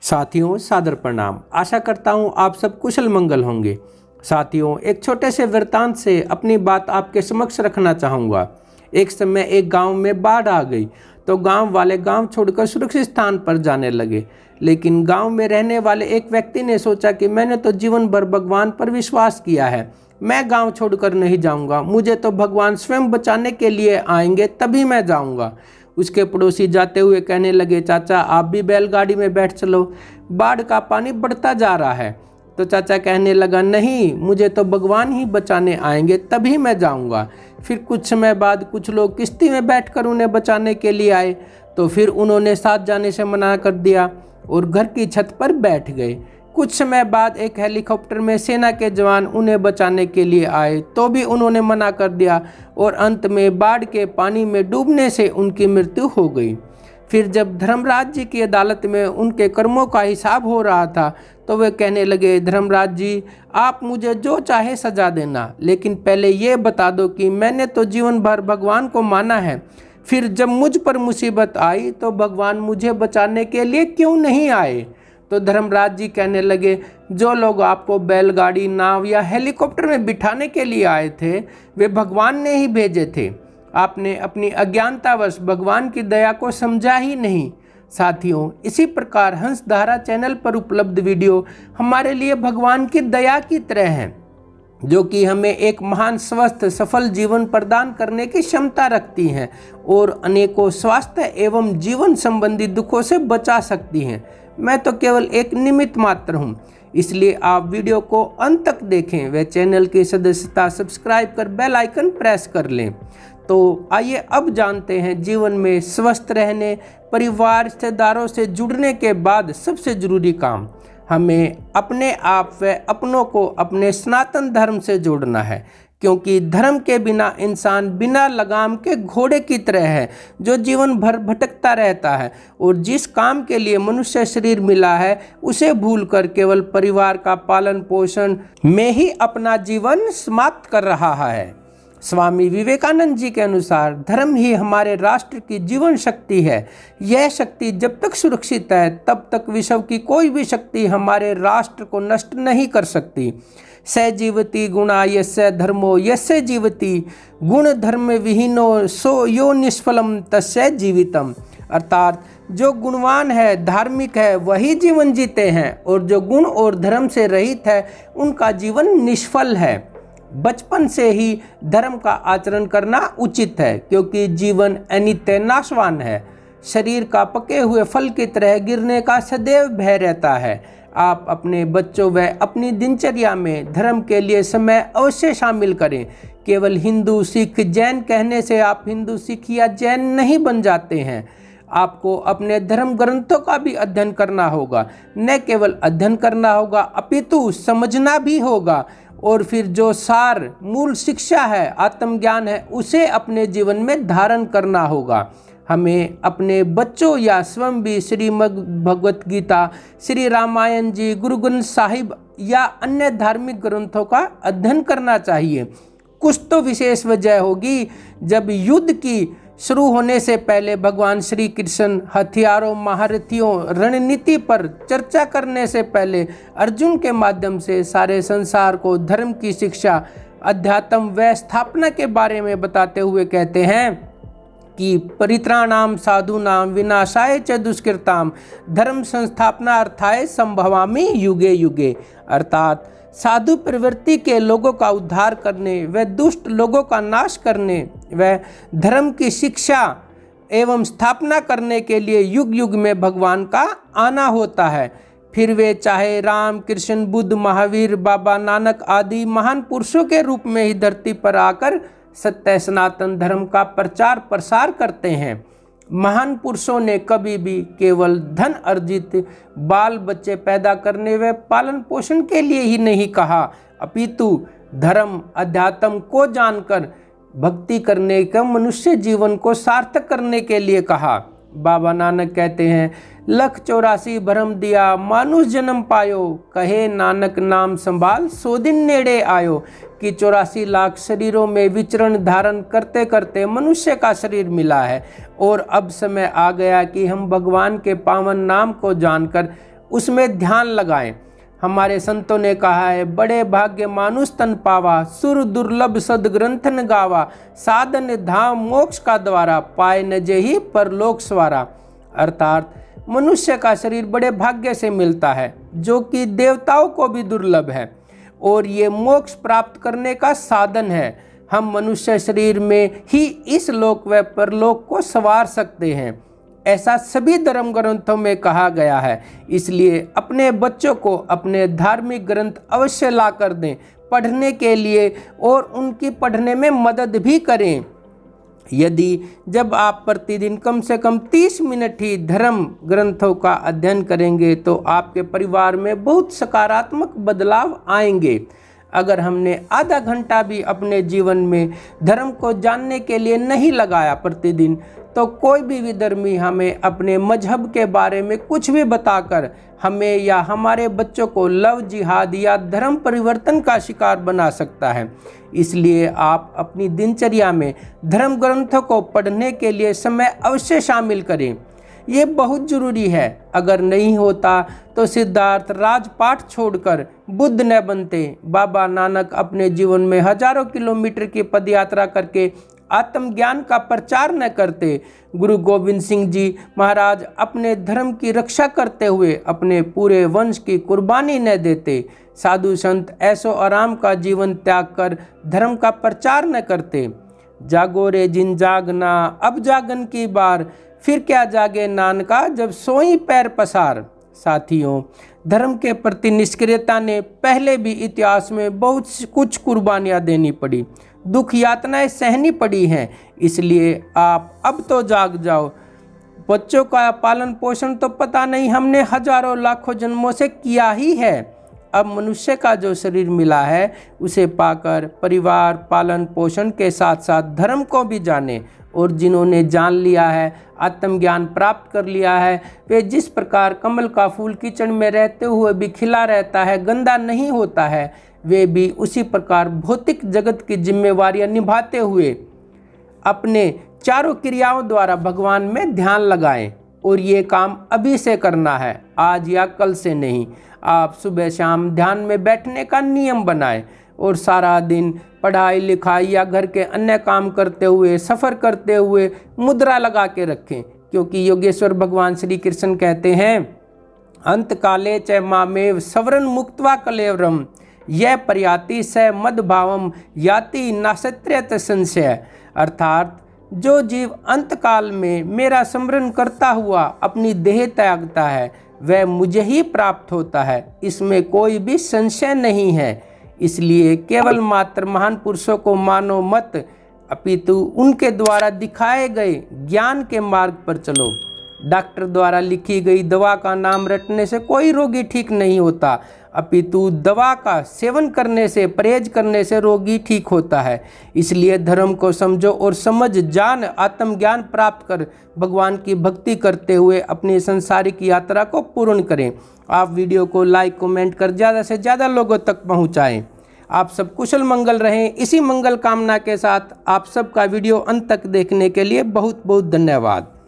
साथियों सादर प्रणाम। आशा करता हूँ आप सब कुशल मंगल होंगे। साथियों, एक छोटे से वृत्तांत से अपनी बात आपके समक्ष रखना चाहूँगा। एक समय एक गांव में बाढ़ आ गई तो गांव वाले गांव छोड़कर सुरक्षित स्थान पर जाने लगे। लेकिन गांव में रहने वाले एक व्यक्ति ने सोचा कि मैंने तो जीवन भर भगवान पर विश्वास किया है, मैं गांव छोड़कर नहीं जाऊंगा। मुझे तो भगवान स्वयं बचाने के लिए आएंगे तभी मैं जाऊंगा। उसके पड़ोसी जाते हुए कहने लगे, चाचा आप भी बैलगाड़ी में बैठ चलो, बाढ़ का पानी बढ़ता जा रहा है। तो चाचा कहने लगा, नहीं, मुझे तो भगवान ही बचाने आएंगे तभी मैं जाऊंगा। फिर कुछ समय बाद कुछ लोग किश्ती में बैठकर उन्हें बचाने के लिए आए तो फिर उन्होंने साथ जाने से मना कर दिया और घर की छत पर बैठ गए। कुछ समय बाद एक हेलीकॉप्टर में सेना के जवान उन्हें बचाने के लिए आए तो भी उन्होंने मना कर दिया और अंत में बाढ़ के पानी में डूबने से उनकी मृत्यु हो गई। फिर जब धर्मराज जी की अदालत में उनके कर्मों का हिसाब हो रहा था तो वे कहने लगे, धर्मराज जी आप मुझे जो चाहे सजा देना, लेकिन पहले ये बता दो कि मैंने तो जीवन भर भगवान को माना है, फिर जब मुझ पर मुसीबत आई तो भगवान मुझे बचाने के लिए क्यों नहीं आए। तो धर्मराज जी कहने लगे, जो लोग आपको बैलगाड़ी, नाव या हेलीकॉप्टर में बिठाने के लिए आए थे वे भगवान ने ही भेजे थे। आपने अपनी अज्ञानतावश भगवान की दया को समझा ही नहीं। साथियों, इसी प्रकार हंसधारा चैनल पर उपलब्ध वीडियो हमारे लिए भगवान की दया की तरह हैं, जो कि हमें एक महान स्वस्थ सफल जीवन प्रदान करने की क्षमता रखती हैं और अनेकों स्वास्थ्य एवं जीवन संबंधी दुखों से बचा सकती हैं। मैं तो केवल एक निमित्त मात्र हूँ, इसलिए आप वीडियो को अंत तक देखें व चैनल की सदस्यता सब्सक्राइब कर बेल आइकन प्रेस कर लें। तो आइए अब जानते हैं जीवन में स्वस्थ रहने, परिवार रिश्तेदारों से जुड़ने के बाद सबसे जरूरी काम, हमें अपने आप व अपनों को अपने सनातन धर्म से जोड़ना है, क्योंकि धर्म के बिना इंसान बिना लगाम के घोड़े की तरह है जो जीवन भर भटकता रहता है और जिस काम के लिए मनुष्य शरीर मिला है उसे भूलकर केवल परिवार का पालन पोषण में ही अपना जीवन समाप्त कर रहा है। स्वामी विवेकानंद जी के अनुसार धर्म ही हमारे राष्ट्र की जीवन शक्ति है। यह शक्ति जब तक सुरक्षित है तब तक विश्व की कोई भी शक्ति हमारे राष्ट्र को नष्ट नहीं कर सकती। स जीवति गुणा यस्य धर्मो यस्य जीवति गुण धर्म विहीनो सो यो निष्फलम तस्य जीवितम। अर्थात जो गुणवान है, धार्मिक है, वही जीवन जीते हैं और जो गुण और धर्म से रहित है उनका जीवन निष्फल है। बचपन से ही धर्म का आचरण करना उचित है, क्योंकि जीवन अनित्य नाशवान है। शरीर का पके हुए फल की तरह गिरने का सदैव भय रहता है। आप अपने बच्चों व अपनी दिनचर्या में धर्म के लिए समय अवश्य शामिल करें। केवल हिंदू, सिख, जैन कहने से आप हिंदू, सिख या जैन नहीं बन जाते हैं। आपको अपने धर्म ग्रंथों का भी अध्ययन करना होगा। न केवल अध्ययन करना होगा अपितु समझना भी होगा और फिर जो सार मूल शिक्षा है, आत्मज्ञान है, उसे अपने जीवन में धारण करना होगा। हमें अपने बच्चों या स्वयं भी श्रीमद् भगवत गीता, श्री रामायण जी, गुरु ग्रंथ साहिब या अन्य धार्मिक ग्रंथों का अध्ययन करना चाहिए। कुछ तो विशेष वजह होगी जब युद्ध की शुरू होने से पहले भगवान श्री कृष्ण हथियारों, महारथियों, रणनीति पर चर्चा करने से पहले अर्जुन के माध्यम से सारे संसार को धर्म की शिक्षा, अध्यात्म व स्थापना के बारे में बताते हुए कहते हैं कि परित्राणाम साधूनाम विनाशाय च दुष्कृताम धर्म संस्थापना अर्थाय संभवामि युगे युगे। अर्थात साधु प्रवृत्ति के लोगों का उद्धार करने व दुष्ट लोगों का नाश करने व धर्म की शिक्षा एवं स्थापना करने के लिए युग युग में भगवान का आना होता है। फिर वे चाहे राम, कृष्ण, बुद्ध, महावीर, बाबा नानक आदि महान पुरुषों के रूप में ही धरती पर आकर सत्य सनातन धर्म का प्रचार प्रसार करते हैं। महान पुरुषों ने कभी भी केवल धन अर्जित, बाल बच्चे पैदा करने व पालन पोषण के लिए ही नहीं कहा, अपितु धर्म अध्यात्म को जानकर भक्ति करने का मनुष्य जीवन को सार्थक करने के लिए कहा। बाबा नानक कहते हैं, 184 भरम दिया मानुष जन्म पायो, कहे नानक नाम संभाल सो दिन नेड़े आयो। कि 84 लाख शरीरों में विचरण धारण करते करते मनुष्य का शरीर मिला है और अब समय आ गया कि हम भगवान के पावन नाम को जानकर उसमें ध्यान लगाएं। हमारे संतों ने कहा है, बड़े भाग्य मानुष तन पावा, सुर दुर्लभ सदग्रंथन गावा, साधन धाम मोक्ष का द्वारा, पाए न जेहि परलोक स्वारा। अर्थात मनुष्य का शरीर बड़े भाग्य से मिलता है, जो कि देवताओं को भी दुर्लभ है, और ये मोक्ष प्राप्त करने का साधन है। हम मनुष्य शरीर में ही इस लोक व परलोक को संवार सकते हैं, ऐसा सभी धर्म ग्रंथों में कहा गया है। इसलिए अपने बच्चों को अपने धार्मिक ग्रंथ अवश्य ला कर दें पढ़ने के लिए, और उनकी पढ़ने में मदद भी करें। यदि जब आप प्रतिदिन कम से कम 30 मिनट ही धर्म ग्रंथों का अध्ययन करेंगे तो आपके परिवार में बहुत सकारात्मक बदलाव आएंगे। अगर हमने आधा घंटा भी अपने जीवन में धर्म को जानने के लिए नहीं लगाया प्रतिदिन, तो कोई भी विधर्मी हमें अपने मजहब के बारे में कुछ भी बताकर हमें या हमारे बच्चों को लव जिहाद या धर्म परिवर्तन का शिकार बना सकता है। इसलिए आप अपनी दिनचर्या में धर्म ग्रंथों को पढ़ने के लिए समय अवश्य शामिल करें। ये बहुत जरूरी है। अगर नहीं होता तो सिद्धार्थ राजपाट छोड़कर बुद्ध न बनते। बाबा नानक अपने जीवन में हजारों किलोमीटर की पदयात्रा करके आत्मज्ञान का प्रचार न करते। गुरु गोविंद सिंह जी महाराज अपने धर्म की रक्षा करते हुए अपने पूरे वंश की कुर्बानी न देते। साधु संत ऐसो आराम का जीवन त्याग कर धर्म का प्रचार न करते। जागो रे जिन जागना, अब जागन की बार, फिर क्या जागे नानका, जब सोई पैर पसार। साथियों, धर्म के प्रति निष्क्रियता ने पहले भी इतिहास में बहुत कुछ कुर्बानियां देनी पड़ी, दुख यातनाएं सहनी पड़ी हैं। इसलिए आप अब तो जाग जाओ। बच्चों का पालन पोषण तो पता नहीं हमने हजारों लाखों जन्मों से किया ही है। अब मनुष्य का जो शरीर मिला है उसे पाकर परिवार पालन पोषण के साथ साथ धर्म को भी जाने, और जिन्होंने जान लिया है, आत्मज्ञान प्राप्त कर लिया है, वे जिस प्रकार कमल का फूल कीचड़ में रहते हुए भी खिला रहता है, गंदा नहीं होता है, वे भी उसी प्रकार भौतिक जगत की जिम्मेवारियां निभाते हुए अपने चारों क्रियाओं द्वारा भगवान में ध्यान लगाएं। और ये काम अभी से करना है, आज या कल से नहीं। आप सुबह शाम ध्यान में बैठने का नियम बनाएं और सारा दिन पढ़ाई लिखाई या घर के अन्य काम करते हुए, सफ़र करते हुए मुद्रा लगा के रखें, क्योंकि योगेश्वर भगवान श्री कृष्ण कहते हैं, अंत काले च मामेव सवरन मुक्त्वा कलेवरम, यह प्रयाति स मद भावम याति नासत्र्यत संशय। अर्थात जो जीव अंत काल में मेरा स्मरण करता हुआ अपनी देह त्यागता है, वह मुझे ही प्राप्त होता है, इसमें कोई भी संशय नहीं है। इसलिए केवल मात्र महान पुरुषों को मानो मत, अपितु उनके द्वारा दिखाए गए ज्ञान के मार्ग पर चलो। डॉक्टर द्वारा लिखी गई दवा का नाम रटने से कोई रोगी ठीक नहीं होता, अपितु दवा का सेवन करने से, परहेज करने से रोगी ठीक होता है। इसलिए धर्म को समझो और समझ जान आत्मज्ञान प्राप्त कर भगवान की भक्ति करते हुए अपनी सांसारिक यात्रा को पूर्ण करें। आप वीडियो को लाइक कमेंट कर ज़्यादा से ज़्यादा लोगों तक पहुँचाएँ। आप सब कुशल मंगल रहें। इसी मंगल कामना के साथ आप सबका वीडियो अंत तक देखने के लिए बहुत बहुत धन्यवाद।